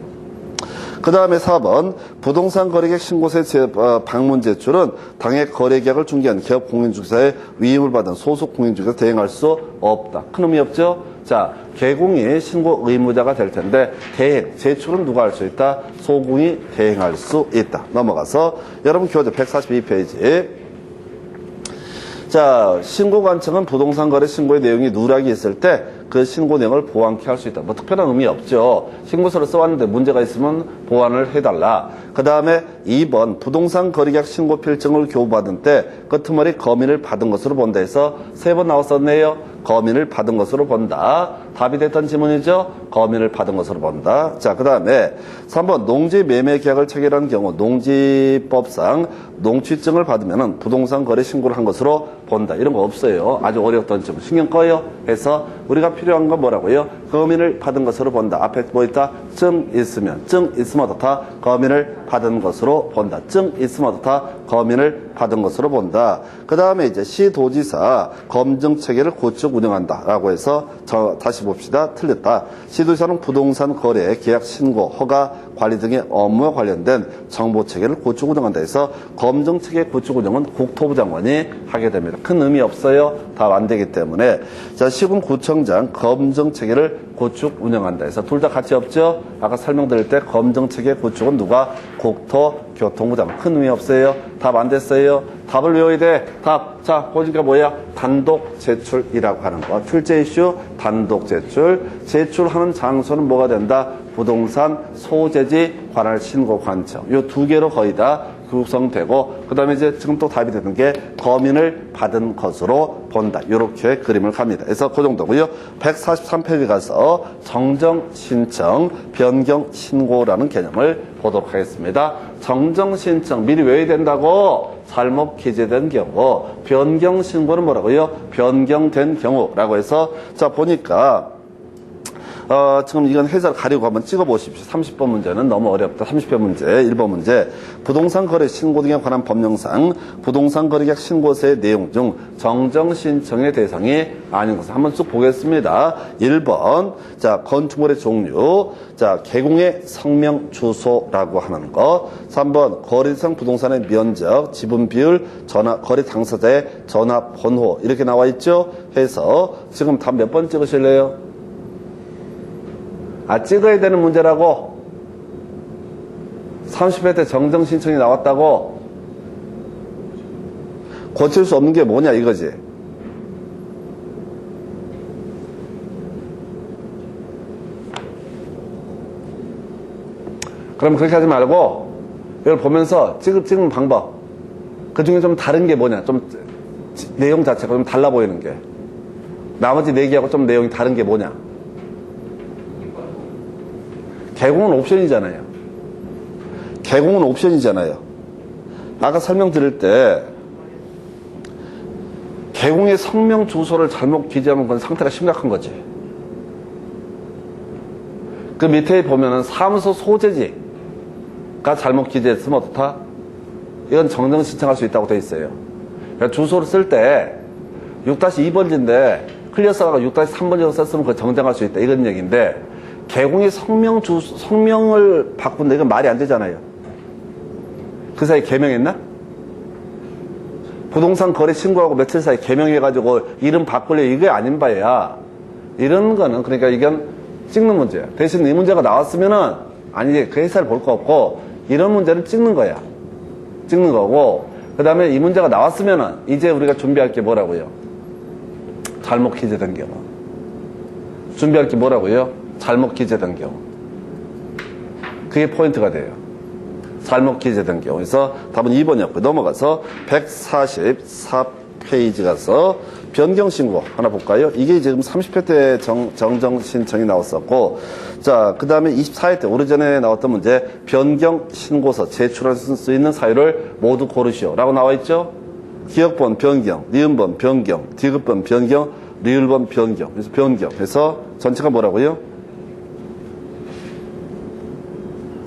A: 그 다음에 4번 부동산 거래계약 신고서의 방문 제출은 당해 거래계약을 중개한 기업 공인중개사의 위임을 받은 소속 공인중개사 대행할 수 없다. 큰 의미 없죠? 자, 개공이 신고 의무자가 될 텐데 대행, 제출은 누가 할 수 있다? 소공이 대행할 수 있다. 넘어가서 여러분 교재 142페이지. 자, 신고관청은 부동산 거래 신고의 내용이 누락이 있을 때 그 신고 내용을 보완케 할 수 있다. 뭐 특별한 의미 없죠. 신고서를 써왔는데 문제가 있으면 보완을 해달라. 그 다음에 2번 부동산 거래계약 신고 필증을 교부받은 때 끄트머리 검인을 받은 것으로 본다 해서 3번 나왔었네요. 검인을 받은 것으로 본다. 답이 됐던 지문이죠. 검인을 받은 것으로 본다. 자, 그 다음에 3번 농지 매매 계약을 체결한 경우 농지법상 농취증을 받으면 부동산 거래 신고를 한 것으로 본다. 이런 거 없어요. 아주 어려웠던 점 신경 꺼요. 해서 우리가 필요한 건 뭐라고요? 검인을 받은 것으로 본다. 앞에 뭐 있다? 증 있으면 어떻다? 검인을 받은 것으로 본다. 증 있으면 어떻다? 검인을 받은 것으로 본다. 그 다음에 이제 시도지사 검증 체계를 구축 운영한다 라고 해서 다시 봅시다. 틀렸다. 시도지사는 부동산 거래, 계약 신고, 허가, 관리 등의 업무와 관련된 정보 체계를 구축 운영한다 해서 검증 체계 구축 운영은 국토부 장관이 하게 됩니다. 큰 의미 없어요. 답 안 되기 때문에. 자, 시군구청장 검증 체계를 구축 운영한다 해서 둘 다 같이 없죠? 아까 설명드릴 때 검증 체계 구축은 누가? 국토교통부 장관. 큰 의미 없어요. 답 안 됐어요. 답을 외워야 돼. 답. 자, 보니까 뭐야? 단독 제출이라고 하는 거. 출제 이슈 단독 제출. 제출하는 장소는 뭐가 된다? 부동산 소재지 관할 신고 관청. 요 두 개로 거의 다 구성되고, 그 다음에 이제 지금 또 답이 되는 게 검인을 받은 것으로 본다. 요렇게 그림을 갑니다. 그래서 그 정도고요. 143페이지 가서 정정 신청, 변경 신고라는 개념을 보도록 하겠습니다. 정정 신청 미리 외워야 된다고. 잘못 기재된 경우. 변경 신고는 뭐라고요? 변경된 경우라고 해서, 자, 보니까 지금 이건 해설 가리고 한번 찍어보십시오. 30번 문제는 너무 어렵다. 30번 문제, 1번 문제. 부동산 거래 신고 등에 관한 법령상 부동산 거래계약 신고서의 내용 중 정정 신청의 대상이 아닌 것을 한번 쭉 보겠습니다. 1번, 자, 건축물의 종류. 자, 개공의 성명 주소라고 하는 거. 3번, 거래대상 부동산의 면적, 지분 비율, 거래 당사자의 전화번호. 이렇게 나와 있죠? 해서 지금 답 몇 번 찍으실래요? 찍어야 되는 문제라고. 30회 때 정정 신청이 나왔다고. 고칠 수 없는 게 뭐냐 이거지. 그럼 그렇게 하지 말고 이걸 보면서 찍는 방법. 그 중에 좀 다른 게 뭐냐. 좀 내용 자체가 좀 달라 보이는 게. 나머지 4개하고 좀 내용이 다른 게 뭐냐. 개공은 옵션이잖아요. 개공은 옵션이잖아요. 아까 설명드릴 때 개공의 성명 주소를 잘못 기재하면 그건 상태가 심각한 거지. 그 밑에 보면은 사무소 소재지가 잘못 기재했으면 어떻다? 이건 정정 신청할 수 있다고 돼 있어요. 그러니까 주소를 쓸 때 6-2번지인데 클리어서가 6-3번지로 썼으면 그거 정정할 수 있다. 이런 얘기인데 개공의 성명을 바꾼다. 이건 말이 안 되잖아요. 그 사이에 개명했나? 부동산 거래 신고하고 며칠 사이에 개명해가지고 이름 바꾸려 이게 아닌 바야. 이런 거는 그러니까 이건 찍는 문제야. 대신 이 문제가 나왔으면은 아니 그 회사를 볼 거 없고 이런 문제는 찍는 거야. 찍는 거고 그 다음에 이 문제가 나왔으면은 이제 우리가 준비할 게 뭐라고요? 잘못 기재된 경우. 준비할 게 뭐라고요? 잘못 기재된 경우. 그게 포인트가 돼요. 잘못 기재된 경우. 그래서 답은 2번이었고 넘어가서 144페이지 가서 변경신고 하나 볼까요? 이게 지금 30회 때 정정신청이 나왔었고 자, 그 다음에 24회 때 오래전에 나왔던 문제 변경신고서 제출할 수 있는 사유를 모두 고르시오 라고 나와있죠? 기억번 변경, 니은번 변경, 디귿번 변경, 리을번 변경. 그래서 변경. 그래서 전체가 뭐라고요?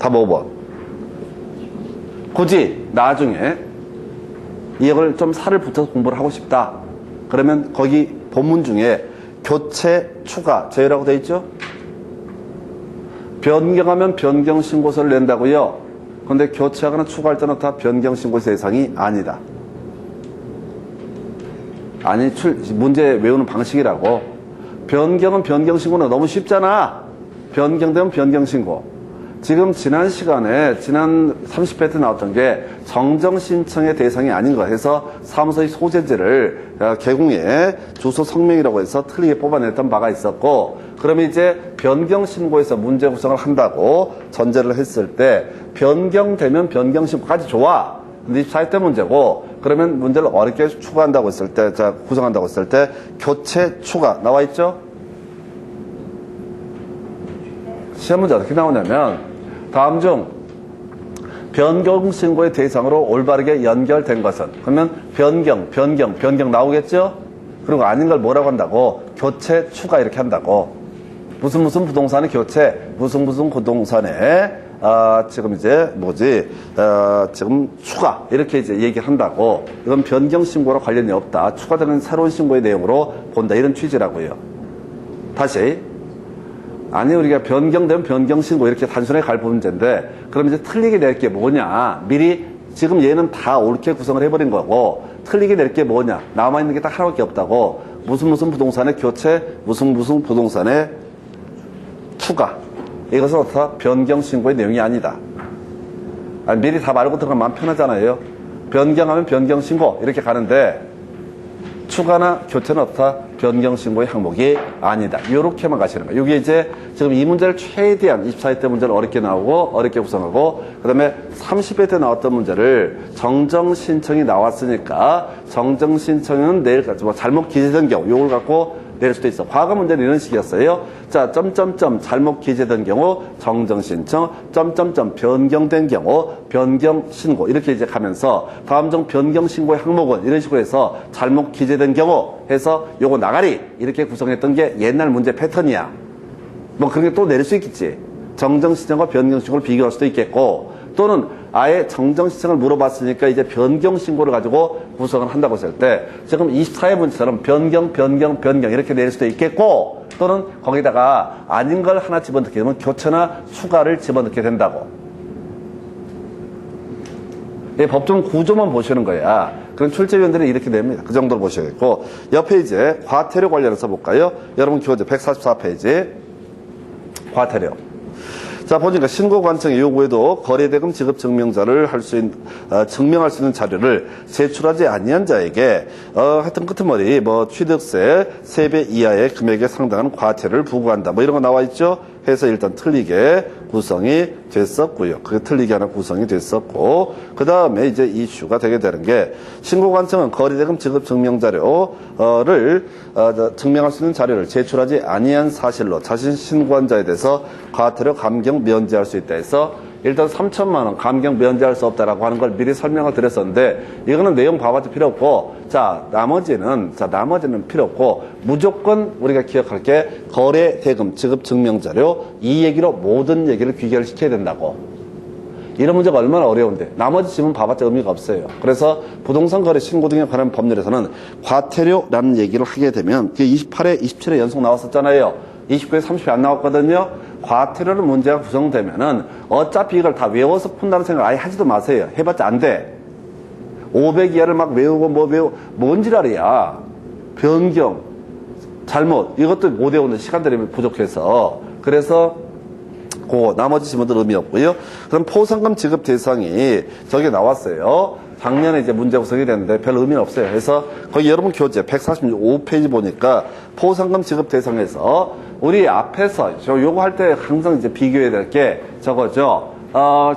A: 답 5번. 굳이 나중에 이걸 좀 살을 붙여서 공부를 하고 싶다. 그러면 거기 본문 중에 교체, 추가, 제외라고 되어 있죠? 변경하면 변경신고서를 낸다고요. 그런데 교체하거나 추가할 때는 다 변경신고서 대상이 아니다. 아니, 문제 외우는 방식이라고. 변경은 변경신고는 너무 쉽잖아. 변경되면 변경신고. 지금 지난 시간에 지난 30회 때 나왔던 게 정정신청의 대상이 아닌 거 해서 사무소의 소재지를 개공의 주소 성명이라고 해서 틀리게 뽑아냈던 바가 있었고 그러면 이제 변경신고에서 문제 구성을 한다고 전제를 했을 때 변경되면 변경신고까지 좋아. 근데 24회 때 문제고 그러면 문제를 어렵게 추가한다고 했을 때 자 구성한다고 했을 때 교체 추가 나와 있죠? 시험 문제 어떻게 나오냐면 다음 중 변경신고의 대상으로 올바르게 연결된 것은 그러면 변경 나오겠죠? 그리고 아닌 걸 뭐라고 한다고? 교체 추가 이렇게 한다고. 무슨 부동산의 교체 무슨 부동산의 지금 이제 지금 추가 이렇게 이제 얘기한다고. 이건 변경신고와 관련이 없다. 추가되는 새로운 신고의 내용으로 본다. 이런 취지라고요. 다시 아니 우리가 변경되면 변경신고 이렇게 단순하게 갈 문제인데 그럼 이제 틀리게 낼 게 뭐냐. 미리 지금 얘는 다 옳게 구성을 해버린 거고 틀리게 낼 게 뭐냐. 남아있는 게 딱 하나밖에 없다고. 무슨 부동산의 교체 무슨 부동산의 추가. 이것은 다 변경신고의 내용이 아니다. 아니, 미리 다 말고 들어가면 마음 편하잖아요. 변경하면 변경신고 이렇게 가는데 추가나 교체는 없다. 변경신고의 항목이 아니다. 이렇게만 가시는 거예요. 이게 이제 지금 이 문제를 최대한 24회 때 문제를 어렵게 나오고 어렵게 구성하고 그 다음에 30회 때 나왔던 문제를 정정신청이 나왔으니까 정정신청은 내일까지 잘못 기재된 경우 이걸 갖고 낼 수도 있어. 과거 문제는 이런 식이었어요. 자, 점점점 잘못 기재된 경우 정정신청, 점점점 변경된 경우 변경신고 이렇게 이제 가면서 다음 중 변경신고의 항목은 이런 식으로 해서 잘못 기재된 경우 해서 요거 나가리 이렇게 구성했던 게 옛날 문제 패턴이야. 뭐 그런 게 또 내릴 수 있겠지. 정정신청과 변경신고를 비교할 수도 있겠고 또는 아예 정정신청을 물어봤으니까 이제 변경신고를 가지고 구성을 한다고 했을 때 지금 24회 문제처럼 변경 이렇게 내릴 수도 있겠고 또는 거기다가 아닌 걸 하나 집어넣게 되면 교체나 추가를 집어넣게 된다고. 이 법정 구조만 보시는 거야. 그럼 출제위원들은 이렇게 됩니다. 그 정도로 보셔야겠고 옆에 이제 과태료 관련해서 볼까요? 여러분 교재 144페이지 과태료. 자, 보니까 신고관청의 요구에도 거래대금 지급 증명자를 증명할 수 있는 자료를 제출하지 아니한 자에게 하여튼 끄트머리 취득세 3배 이하의 금액에 상당한 과태료를 부과한다. 이런 거 나와 있죠? 해서 일단 틀리게 구성이 됐었고요. 그게 틀리게 하나 구성이 됐었고 그 다음에 이제 이슈가 되게 되는 게 신고관청은 거래대금 지급 증명자료를 증명할 수 있는 자료를 제출하지 아니한 사실로 자신 신고한 자에 대해서 과태료 감경 면제할 수 있다 해서 일단 3천만 원 감경 면제할 수 없다라고 하는 걸 미리 설명을 드렸었는데 이거는 내용 봐봐도 필요 없고 자 나머지는 필요 없고 무조건 우리가 기억할 게 거래 대금 지급 증명자료 이 얘기로 모든 얘기를 귀결시켜야 된다고. 이런 문제가 얼마나 어려운데 나머지 지문 봐봤자 의미가 없어요. 그래서 부동산 거래 신고 등에 관한 법률에서는 과태료라는 얘기를 하게 되면 28회 27회 연속 나왔었잖아요. 29회 30회 안 나왔거든요. 과태료는 문제가 구성되면은 어차피 이걸 다 외워서 푼다는 생각 아예 하지도 마세요. 해봤자 안 돼. 500 이하를 막 외우고 뭔 지랄이야. 변경, 잘못 이것도 못 외우는 시간들이 부족해서 그래서 나머지 지문들 의미 없고요. 그럼 포상금 지급 대상이 저기 나왔어요. 작년에 이제 문제 구성이 됐는데 별 의미는 없어요. 그래서 거기 여러분 교재 145페이지 보니까 포상금 지급 대상에서 우리 앞에서 요거 할 때 항상 이제 비교해야 될 게 저거죠.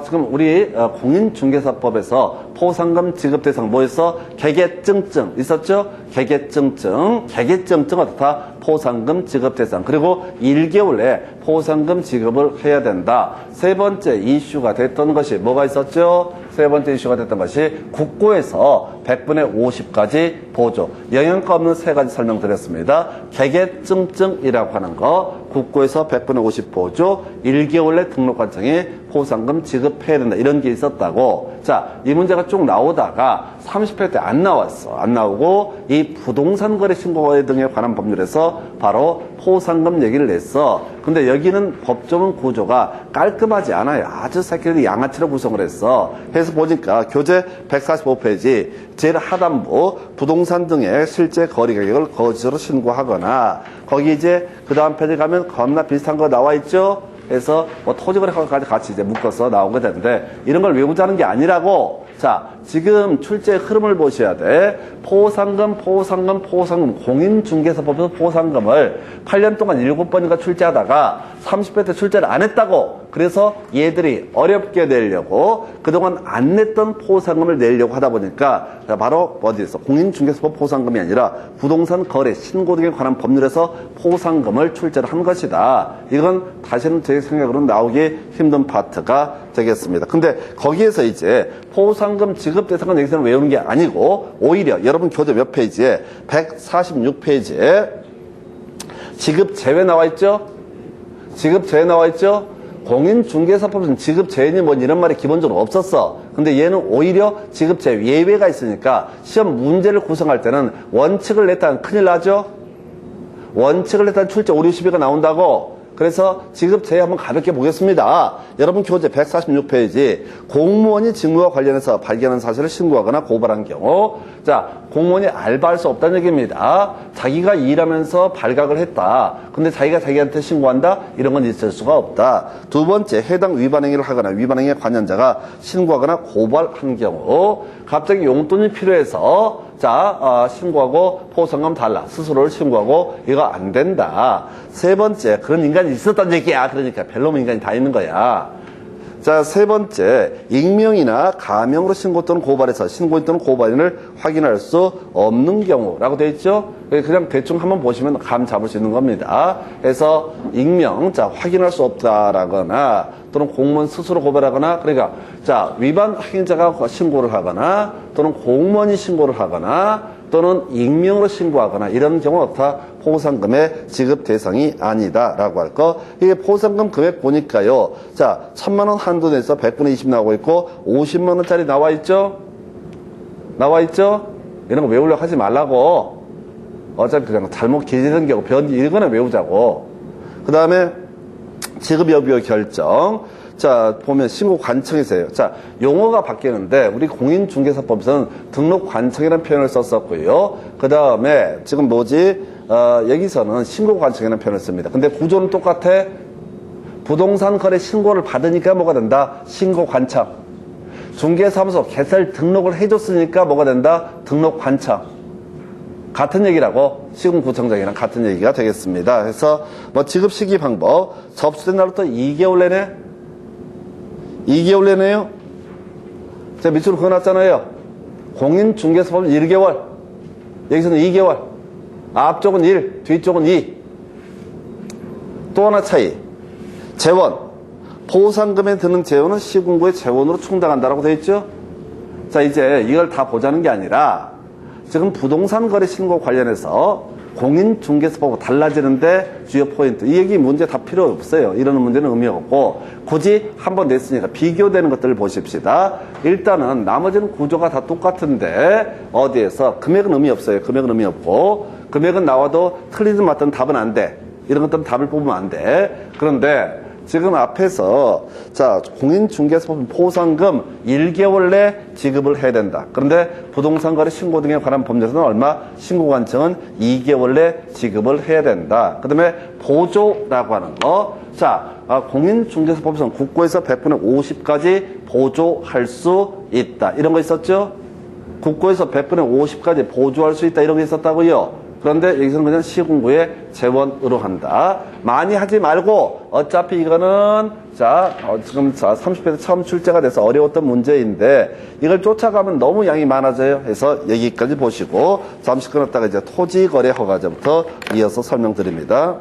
A: 지금 우리 공인중개사법에서 포상금 지급 대상 뭐였어? 개개증증 있었죠? 개개증증 어떻다? 포상금 지급 대상. 그리고 1개월 내에 포상금 지급을 해야 된다. 세 번째 이슈가 됐던 것이 뭐가 있었죠? 세 번째 이슈가 됐던 것이 국고에서 100분의 50까지 보조. 영향가 없는 세 가지 설명드렸습니다. 개개증증이라고 하는 거, 국고에서 100분의 50 보조, 1개월 내 등록관청에 포상금 지급해야 된다. 이런 게 있었다고. 자, 이 문제가 쭉 나오다가 30회 때 안 나왔어. 안 나오고 이 부동산 거래 신고 등에 관한 법률에서 바로 포상금 얘기를 냈어. 근데 여기는 법조문 구조가 깔끔하지 않아요. 아주 새끼들이 양아치로 구성을 했어. 해서 보니까 교재 145페이지 제일 하단부 부동산 등의 실제 거래 가격을 거짓으로 신고하거나 거기 이제 그 다음 페이지 가면 겁나 비슷한 거 나와 있죠. 그래서 뭐 토지거래까지 같이 이제 묶어서 나오게 되는데 이런 걸 외우자는 게 아니라고. 자, 지금 출제의 흐름을 보셔야 돼. 포상금, 공인중개사법에서 포상금을 8년 동안 7번인가 출제하다가 30회 때 출제를 안 했다고. 그래서 얘들이 어렵게 내려고 그동안 안 냈던 포상금을 내려고 하다 보니까 바로 어디에서 공인중개사법 포상금이 아니라 부동산 거래 신고 등에 관한 법률에서 포상금을 출제를 한 것이다. 이건 다시는 제 생각으로는 나오기 힘든 파트가 되겠습니다. 근데 거기에서 이제 포상금 지급 대상은 여기서는 외우는 게 아니고 오히려 여러분 교재 몇 페이지에 146페이지에 지급 제외 나와 있죠? 지급 제외 나와 있죠? 공인중개사법에서는 지급 제외니 뭐 이런 말이 기본적으로 없었어. 근데 얘는 오히려 지급 제외 예외가 있으니까 시험 문제를 구성할 때는 원칙을 냈다는 큰일 나죠? 원칙을 냈다는 출제 오류 시비가 나온다고. 그래서 지급 제외 한번 가볍게 보겠습니다. 여러분 교재 146페이지 공무원이 직무와 관련해서 발견한 사실을 신고하거나 고발한 경우 자 공무원이 알바할 수 없다는 얘기입니다. 자기가 일하면서 발각을 했다. 근데 자기가 자기한테 신고한다? 이런 건 있을 수가 없다. 두 번째 해당 위반 행위를 하거나 위반 행위에 관련자가 신고하거나 고발한 경우 갑자기 용돈이 필요해서 신고하고 포상금 달라. 스스로를 신고하고 이거 안 된다. 세 번째, 그런 인간이 있었단 얘기야. 그러니까 별놈 인간이 다 있는 거야. 자, 세 번째, 익명이나 가명으로 신고 또는 고발해서 신고인 또는 고발인을 확인할 수 없는 경우라고 되어 있죠. 그냥 대충 한번 보시면 감 잡을 수 있는 겁니다. 그래서 익명, 확인할 수 없다라거나 또는 공무원 스스로 고발하거나 그러니까 위반 확인자가 신고를 하거나 또는 공무원이 신고를 하거나 또는 익명으로 신고하거나 이런 경우는 다 포상금의 지급 대상이 아니다라고 할 거. 이게 포상금 금액 보니까요. 1,000만 원 한도 내에서 100분의 20 나오고 있고 50만 원짜리 나와 있죠? 나와 있죠? 이런 거 외우려고 하지 말라고. 어차피 그냥 잘못 기재된 경우 이거나 외우자고. 그 다음에 지급 여부 결정. 보면 신고 관청이세요. 용어가 바뀌는데 우리 공인중개사법에서는 등록 관청이라는 표현을 썼었고요. 그 다음에 지금 여기서는 신고 관청이라는 표현을 씁니다. 근데 구조는 똑같아. 부동산 거래 신고를 받으니까 뭐가 된다? 신고 관청. 중개사무소 개설 등록을 해줬으니까 뭐가 된다? 등록 관청. 같은 얘기라고 시군구청장이랑 같은 얘기가 되겠습니다. 그래서 지급 시기 방법 접수된 날부터 2개월 내내 2개월 내내요? 제가 밑으로 그어놨잖아요. 공인중개사법은 1개월. 여기서는 2개월. 앞쪽은 1, 뒤쪽은 2. 또 하나 차이. 재원. 보상금에 드는 재원은 시군구의 재원으로 충당한다라고 되어 있죠. 자, 이제 이걸 다 보자는 게 아니라 지금 부동산 거래 신고 관련해서 공인중개사법하고 달라지는데 주요 포인트. 이 얘기 문제 다 필요 없어요. 이러는 문제는 의미 없고 굳이 한번 냈으니까 비교되는 것들을 보십시다. 일단은 나머지는 구조가 다 똑같은데 어디에서 금액은 의미 없어요. 금액은 의미 없고 금액은 나와도 틀리든 맞든 답은 안 돼. 이런 것들은 답을 뽑으면 안 돼. 그런데 지금 앞에서 자 공인중개사법 보상금 1개월 내 지급을 해야 된다. 그런데 부동산거래 신고 등에 관한 법률에서는 얼마? 신고관청은 2개월 내 지급을 해야 된다. 그 다음에 보조라고 하는 거. 자 공인중개사법에서는 국고에서 100분의 50까지 보조할 수 있다. 이런 거 있었죠? 국고에서 100분의 50까지 보조할 수 있다. 이런 게 있었다고요. 그런데 여기서는 그냥 시군구의 재원으로 한다. 많이 하지 말고 어차피 이거는 지금 30회에서 처음 출제가 돼서 어려웠던 문제인데 이걸 쫓아가면 너무 양이 많아져요. 해서 여기까지 보시고 잠시 끊었다가 이제 토지거래 허가제부터 이어서 설명드립니다.